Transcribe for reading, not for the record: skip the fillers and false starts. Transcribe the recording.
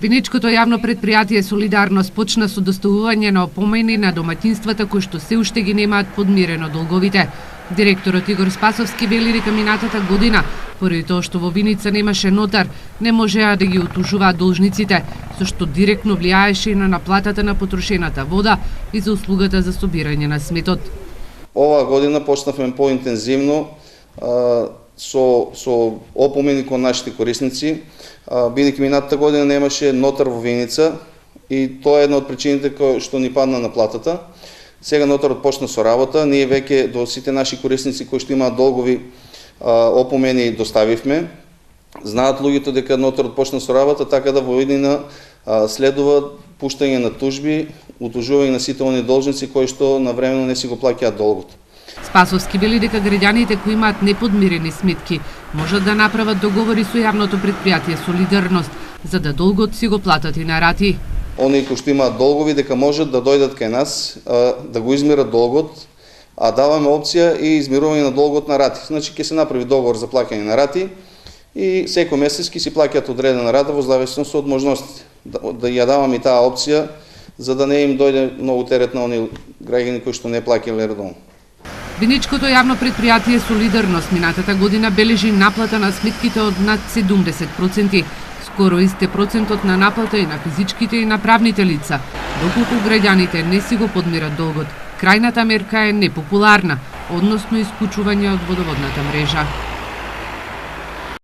Виничкото јавно предпријатие Солидарност почна со доставување на опомени на домаќинствата кои што се уште ги немаат подмирено долговите. Директорот Игор Спасовски вели дека минатата година, поради тоа што во Виница немаше нотар, не можеа да ги утужуваат должниците, со што директно влијаеше и на наплатата на потрошената вода и за услугата за собирање на сметот. Оваа година почнавме поинтензивно со опомени кон нашите корисници, бидејќи минатата година немаше нотар во Виница и тоа е една од причините што ни падна наплатата. Сега нотарот почна со работа, ние веќе до сите наши корисници кои што имаат долгови опомени доставивме. Знаат луѓето дека нотарот почна со работа, така да во иднина следува пуштање на тужби, утужување на сите оние должници кои што навремено не си го плаќаат долгот. Спасовски вели дека граѓаните кои имаат неподмирени сметки можат да направат договори со јавното предпријатие Солидарност за да долгот си го платат и на рати. Оние кои што имаат долгови дека можат да дојдат кај нас, да го измират долгот, а даваме опција и измирување на долгот на рати. Значи ќе се направи договор за плаќање на рати и секој месец ќе си плаќаат одредена рата во зависност од можностите. Да ја даваме и таа опција за да не им дојде многу терет на оние граѓани кои што не плаќале редовно. Виничкото јавно предпријатие Солидарност минатата година бележи наплата на сметките од над 70%. Скоро исте процентот на наплата и на физичките и на правните лица, доколку граѓаните не си го подмират долгот. Крајната мерка е непопуларна, односно исклучување од водоводната мрежа.